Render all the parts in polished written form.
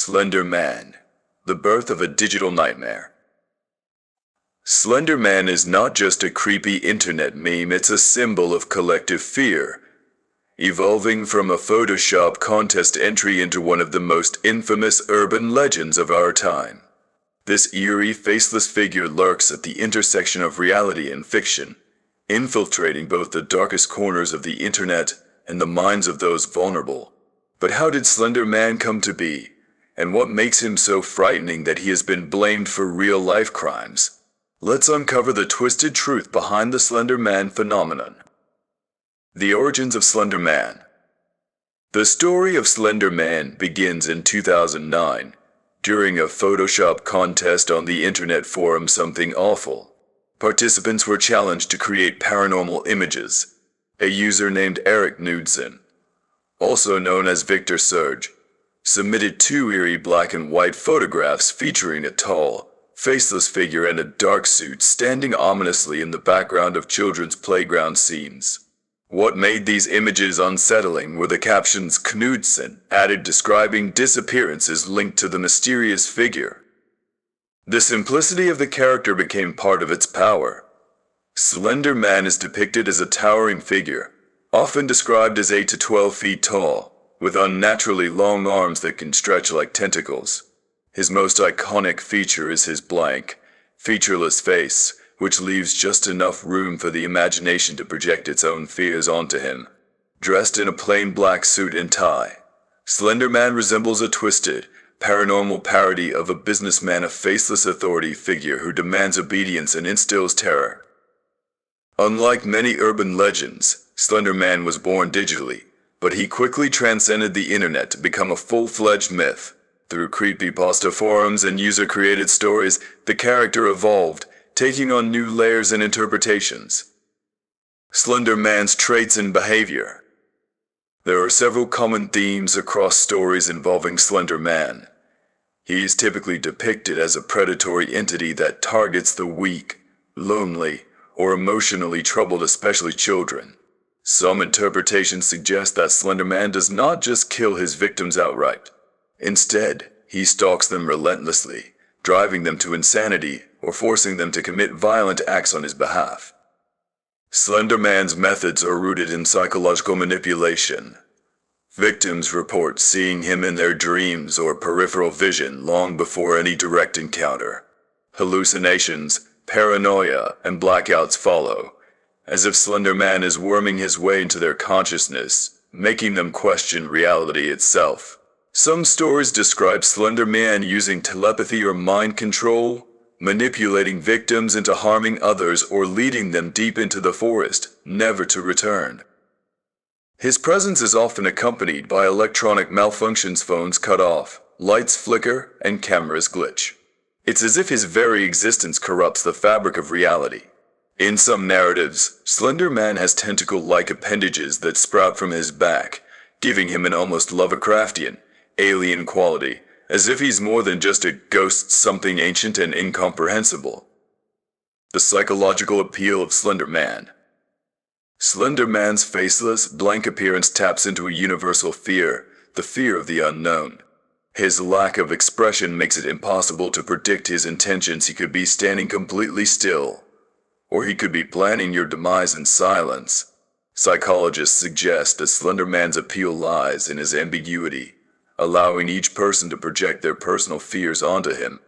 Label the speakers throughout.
Speaker 1: Slender Man, the birth of a digital nightmare. Slender Man is not just a creepy internet meme, it's a symbol of collective fear, evolving from a Photoshop contest entry into one of the most infamous urban legends of our time. This eerie, faceless figure lurks at the intersection of reality and fiction, infiltrating both the darkest corners of the internet and the minds of those vulnerable. But how did Slender Man come to be? And what makes him so frightening that he has been blamed for real-life crimes? Let's uncover the twisted truth behind the Slender Man phenomenon. The origins of Slender Man. The story of Slender Man begins in 2009, during a Photoshop contest on the internet forum Something Awful. Participants were challenged to create paranormal images. A user named Eric Knudsen, also known as Victor Surge, submitted 2 eerie black and white photographs featuring a tall, faceless figure in a dark suit standing ominously in the background of children's playground scenes. What made these images unsettling were the captions Knudsen added describing disappearances linked to the mysterious figure. The simplicity of the character became part of its power. Slender Man is depicted as a towering figure, often described as 8 to 12 feet tall, with unnaturally long arms that can stretch like tentacles. His most iconic feature is his blank, featureless face, which leaves just enough room for the imagination to project its own fears onto him. Dressed in a plain black suit and tie, Slender Man resembles a twisted, paranormal parody of a businessman, a faceless authority figure who demands obedience and instills terror. Unlike many urban legends, Slender Man was born digitally, but he quickly transcended the internet to become a full-fledged myth. Through creepypasta forums and user-created stories, the character evolved, taking on new layers and interpretations. Slender Man's traits and behavior. There are several common themes across stories involving Slender Man. He is typically depicted as a predatory entity that targets the weak, lonely, or emotionally troubled, especially children. Some interpretations suggest that Slender Man does not just kill his victims outright. Instead, he stalks them relentlessly, driving them to insanity or forcing them to commit violent acts on his behalf. Slender Man's methods are rooted in psychological manipulation. Victims report seeing him in their dreams or peripheral vision long before any direct encounter. Hallucinations, paranoia, and blackouts follow, as if Slender Man is worming his way into their consciousness, making them question reality itself. Some stories describe Slender Man using telepathy or mind control, manipulating victims into harming others or leading them deep into the forest, never to return. His presence is often accompanied by electronic malfunctions, phones cut off, lights flicker, and cameras glitch. It's as if his very existence corrupts the fabric of reality. In some narratives, Slender Man has tentacle-like appendages that sprout from his back, giving him an almost Lovecraftian, alien quality, as if he's more than just a ghost, something ancient and incomprehensible. The psychological appeal of Slender Man. Slender Man's faceless, blank appearance taps into a universal fear, the fear of the unknown. His lack of expression makes it impossible to predict his intentions. He could be standing completely still, or he could be planning your demise in silence. Psychologists suggest that Slender Man's appeal lies in his ambiguity, allowing each person to project their personal fears onto him.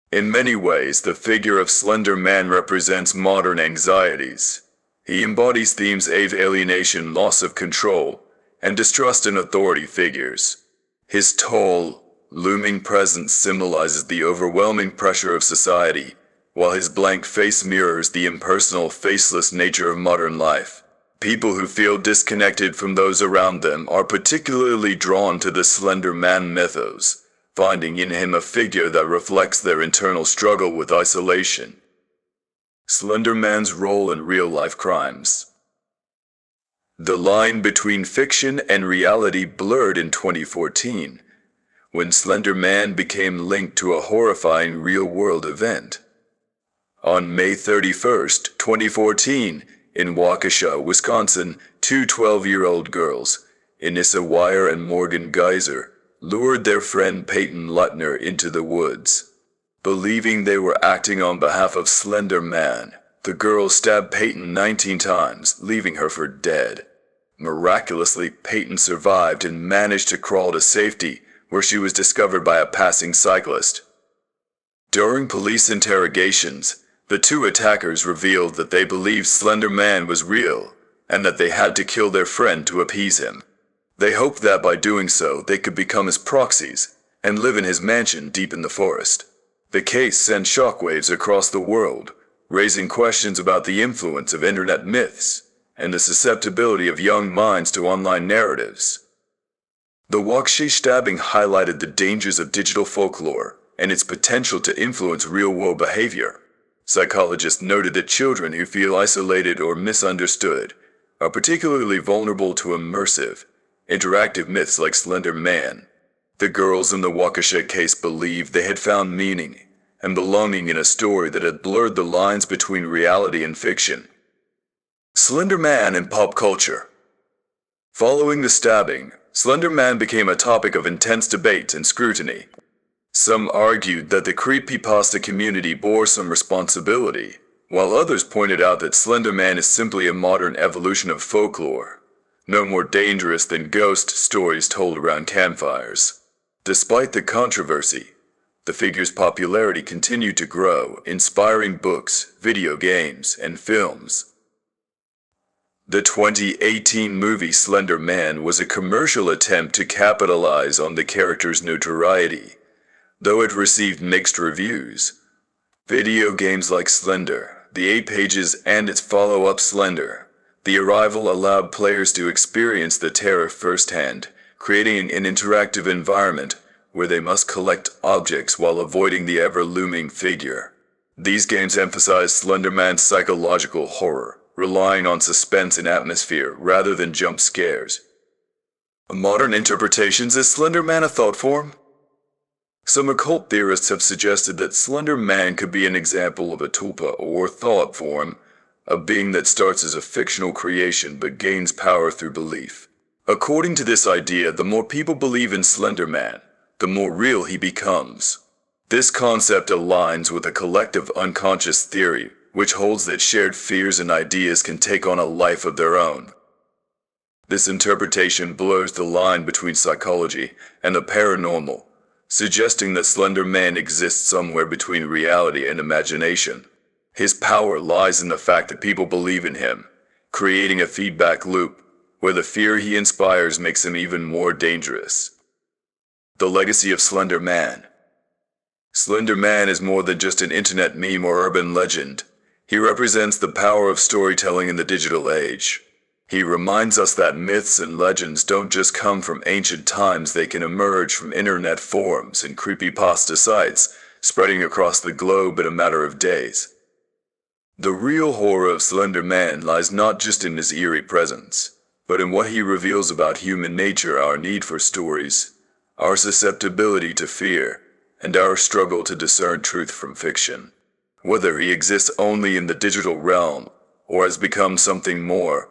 Speaker 1: In many ways, the figure of Slender Man represents modern anxieties. He embodies themes of alienation, loss of control, and distrust in authority figures. His tall, looming presence symbolizes the overwhelming pressure of society, while his blank face mirrors the impersonal, faceless nature of modern life. People who feel disconnected from those around them are particularly drawn to the Slender Man mythos, finding in him a figure that reflects their internal struggle with isolation. Slender Man's role in real-life crimes. The line between fiction and reality blurred in 2014, when Slender Man became linked to a horrifying real-world event. On May 31st, 2014, in Waukesha, Wisconsin, 2 12-year-old girls, Inissa Wire and Morgan Geyser, lured their friend Peyton Lutner into the woods. Believing they were acting on behalf of Slender Man, the girls stabbed Peyton 19 times, leaving her for dead. Miraculously, Peyton survived and managed to crawl to safety, where she was discovered by a passing cyclist. During police interrogations, the two attackers revealed that they believed Slender Man was real, and that they had to kill their friend to appease him. They hoped that by doing so, they could become his proxies and live in his mansion deep in the forest. The case sent shockwaves across the world, raising questions about the influence of internet myths and the susceptibility of young minds to online narratives. The Wakshi stabbing highlighted the dangers of digital folklore and its potential to influence real-world behavior. Psychologists noted that children who feel isolated or misunderstood are particularly vulnerable to immersive, interactive myths like Slender Man. The girls in the Waukesha case believed they had found meaning and belonging in a story that had blurred the lines between reality and fiction. Slender Man in pop culture. Following the stabbing, Slender Man became a topic of intense debate and scrutiny. Some argued that the creepypasta community bore some responsibility, while others pointed out that Slender Man is simply a modern evolution of folklore, no more dangerous than ghost stories told around campfires. Despite the controversy, the figure's popularity continued to grow, inspiring books, video games, and films. The 2018 movie Slender Man was a commercial attempt to capitalize on the character's notoriety, though it received mixed reviews. Video games like Slender, The 8 Pages, and its follow-up Slender, The Arrival allowed players to experience the terror firsthand, creating an interactive environment where they must collect objects while avoiding the ever-looming figure. These games emphasize Slender Man's psychological horror, relying on suspense and atmosphere rather than jump scares. Modern interpretations: is Slender Man a thought form? Some occult theorists have suggested that Slender Man could be an example of a tulpa or thought form, a being that starts as a fictional creation but gains power through belief. According to this idea, the more people believe in Slender Man, the more real he becomes. This concept aligns with a collective unconscious theory, which holds that shared fears and ideas can take on a life of their own. This interpretation blurs the line between psychology and the paranormal, suggesting that Slender Man exists somewhere between reality and imagination. His power lies in the fact that people believe in him, creating a feedback loop where the fear he inspires makes him even more dangerous. The legacy of Slender Man. Slender Man is more than just an internet meme or urban legend. He represents the power of storytelling in the digital age. He reminds us that myths and legends don't just come from ancient times, they can emerge from internet forums and creepypasta sites, spreading across the globe in a matter of days. The real horror of Slender Man lies not just in his eerie presence, but in what he reveals about human nature, our need for stories, our susceptibility to fear, and our struggle to discern truth from fiction. Whether he exists only in the digital realm, or has become something more,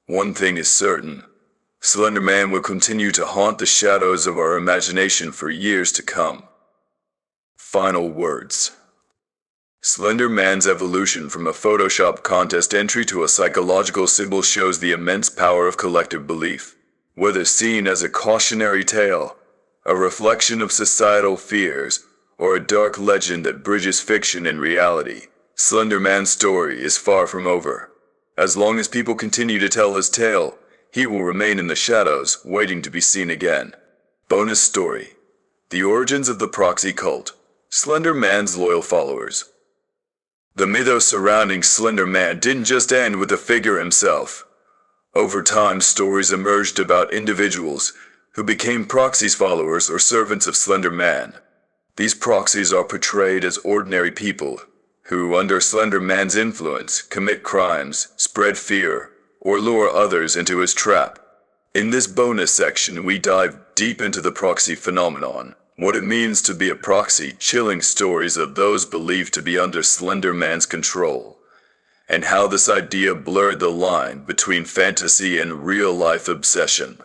Speaker 1: one thing is certain: Slender Man will continue to haunt the shadows of our imagination for years to come. Final words. Slender Man's evolution from a Photoshop contest entry to a psychological symbol shows the immense power of collective belief. Whether seen as a cautionary tale, a reflection of societal fears, or a dark legend that bridges fiction and reality, Slender Man's story is far from over. As long as people continue to tell his tale, he will remain in the shadows, waiting to be seen again. Bonus story: the origins of the proxy cult, Slender Man's loyal followers. The mythos surrounding Slender Man didn't just end with the figure himself. Over time, stories emerged about individuals who became proxies, followers, or servants of Slender Man. These proxies are portrayed as ordinary people who, under Slender Man's influence, commit crimes, spread fear, or lure others into his trap. In this bonus section, we dive deep into the proxy phenomenon, what it means to be a proxy, chilling stories of those believed to be under Slender Man's control, and how this idea blurred the line between fantasy and real-life obsession.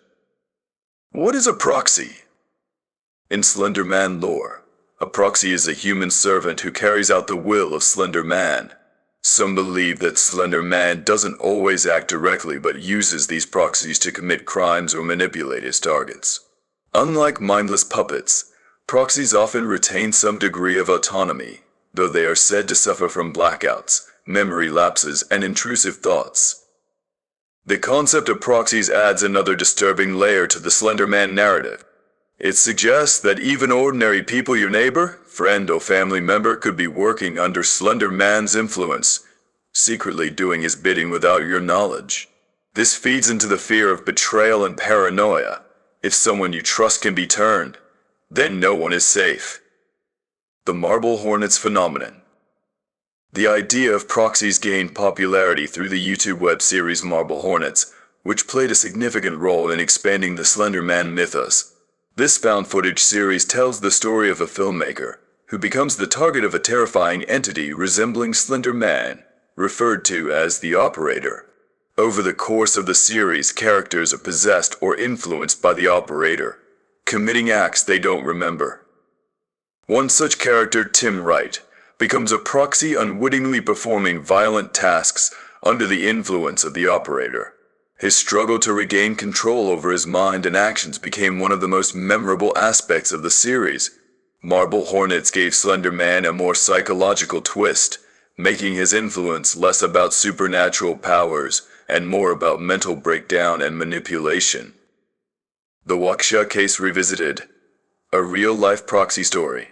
Speaker 1: What is a proxy? In Slenderman lore, a proxy is a human servant who carries out the will of Slender Man. Some believe that Slender Man doesn't always act directly but uses these proxies to commit crimes or manipulate his targets. Unlike mindless puppets, proxies often retain some degree of autonomy, though they are said to suffer from blackouts, memory lapses, and intrusive thoughts. The concept of proxies adds another disturbing layer to the Slender Man narrative. It suggests that even ordinary people, your neighbor, friend, or family member, could be working under Slender Man's influence, secretly doing his bidding without your knowledge. This feeds into the fear of betrayal and paranoia. If someone you trust can be turned, then no one is safe. The Marble Hornets phenomenon. The idea of proxies gained popularity through the YouTube web series Marble Hornets, which played a significant role in expanding the Slender Man mythos. This found footage series tells the story of a filmmaker who becomes the target of a terrifying entity resembling Slender Man, referred to as the Operator. Over the course of the series, characters are possessed or influenced by the Operator, committing acts they don't remember. One such character, Tim Wright, becomes a proxy unwittingly performing violent tasks under the influence of the Operator. His struggle to regain control over his mind and actions became one of the most memorable aspects of the series. Marble Hornets gave Slender Man a more psychological twist, making his influence less about supernatural powers and more about mental breakdown and manipulation. The Waukesha Case Revisited, a real-life proxy story.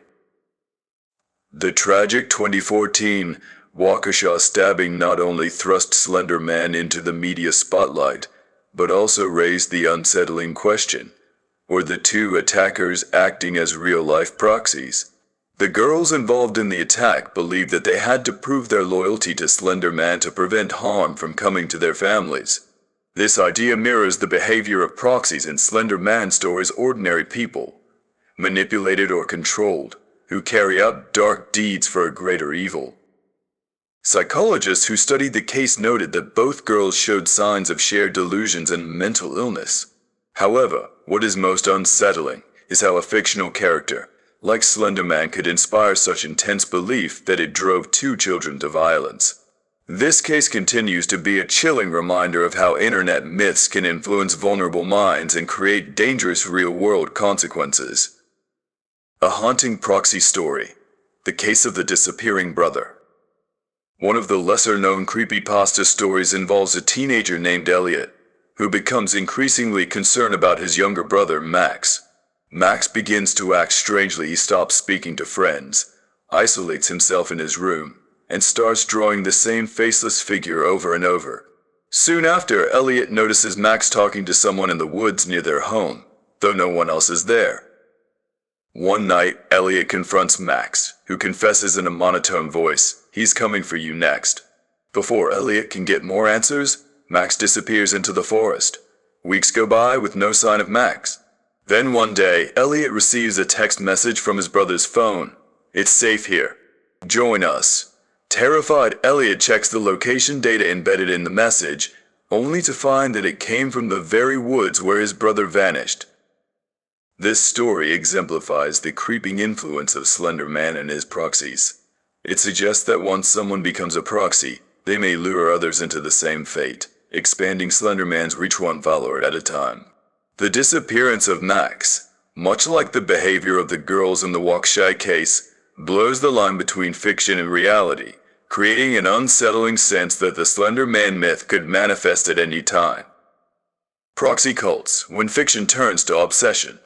Speaker 1: The tragic 2014 Waukesha stabbing not only thrust Slender Man into the media spotlight, but also raised the unsettling question, were the two attackers acting as real-life proxies? The girls involved in the attack believed that they had to prove their loyalty to Slender Man to prevent harm from coming to their families. This idea mirrors the behavior of proxies in Slender Man stories. Ordinary people, manipulated or controlled, who carry out dark deeds for a greater evil. Psychologists who studied the case noted that both girls showed signs of shared delusions and mental illness. However, what is most unsettling is how a fictional character, like Slender Man, could inspire such intense belief that it drove two children to violence. This case continues to be a chilling reminder of how internet myths can influence vulnerable minds and create dangerous real-world consequences. A haunting proxy story. The case of the disappearing brother. One of the lesser-known creepypasta stories involves a teenager named Elliot, who becomes increasingly concerned about his younger brother, Max. Max begins to act strangely. He stops speaking to friends, isolates himself in his room, and starts drawing the same faceless figure over and over. Soon after, Elliot notices Max talking to someone in the woods near their home, though no one else is there. One night, Elliot confronts Max, who confesses in a monotone voice, "He's coming for you next." Before Elliot can get more answers, Max disappears into the forest. Weeks go by with no sign of Max. Then one day, Elliot receives a text message from his brother's phone. "It's safe here. Join us." Terrified, Elliot checks the location data embedded in the message, only to find that it came from the very woods where his brother vanished. This story exemplifies the creeping influence of Slender Man and his proxies. It suggests that once someone becomes a proxy, they may lure others into the same fate, expanding Slender Man's reach one follower at a time. The disappearance of Max, much like the behavior of the girls in the Waukesha case, blurs the line between fiction and reality, creating an unsettling sense that the Slender Man myth could manifest at any time. Proxy cults, when fiction turns to obsession.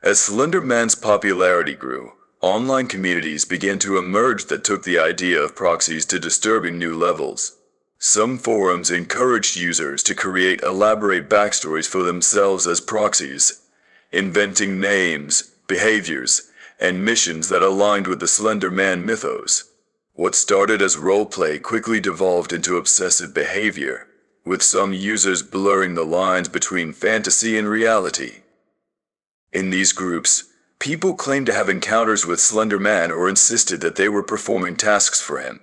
Speaker 1: As Slender Man's popularity grew, online communities began to emerge that took the idea of proxies to disturbing new levels. Some forums encouraged users to create elaborate backstories for themselves as proxies, inventing names, behaviors, and missions that aligned with the Slender Man mythos. What started as roleplay quickly devolved into obsessive behavior, with some users blurring the lines between fantasy and reality. In these groups, people claimed to have encounters with Slender Man or insisted that they were performing tasks for him.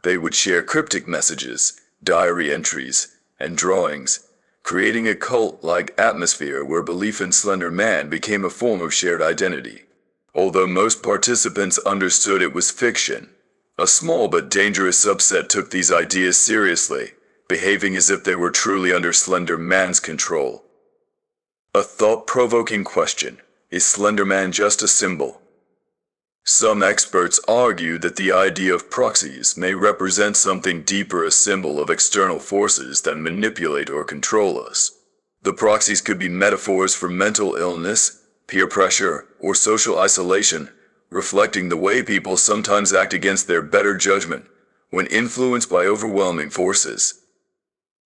Speaker 1: They would share cryptic messages, diary entries, and drawings, creating a cult-like atmosphere where belief in Slender Man became a form of shared identity. Although most participants understood it was fiction, a small but dangerous subset took these ideas seriously, behaving as if they were truly under Slender Man's control. A thought-provoking question: is Slender Man just a symbol? Some experts argue that the idea of proxies may represent something deeper, a symbol of external forces that manipulate or control us. The proxies could be metaphors for mental illness, peer pressure, or social isolation, reflecting the way people sometimes act against their better judgment when influenced by overwhelming forces.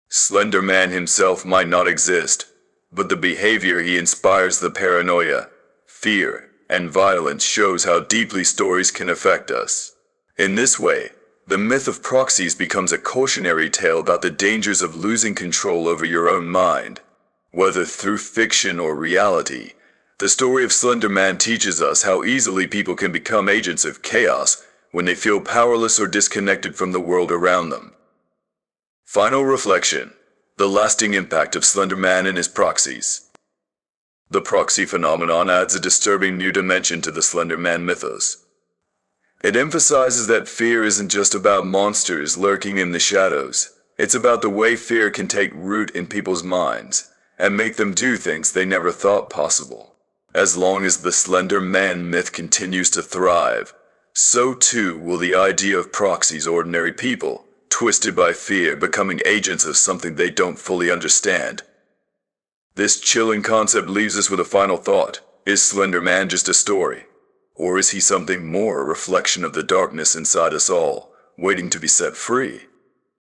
Speaker 1: Slender Man himself might not exist, but the behavior he inspires, the paranoia, fear, and violence, shows how deeply stories can affect us. In this way, the myth of proxies becomes a cautionary tale about the dangers of losing control over your own mind. Whether through fiction or reality, the story of Slender Man teaches us how easily people can become agents of chaos when they feel powerless or disconnected from the world around them. Final reflection: the lasting impact of Slender Man and his proxies. The proxy phenomenon adds a disturbing new dimension to the Slender Man mythos. It emphasizes that fear isn't just about monsters lurking in the shadows. It's about the way fear can take root in people's minds and make them do things they never thought possible. As long as the Slender Man myth continues to thrive, so too will the idea of proxies, ordinary people, twisted by fear, becoming agents of something they don't fully understand. This chilling concept leaves us with a final thought: is Slender Man just a story? Or is he something more, a reflection of the darkness inside us all, waiting to be set free?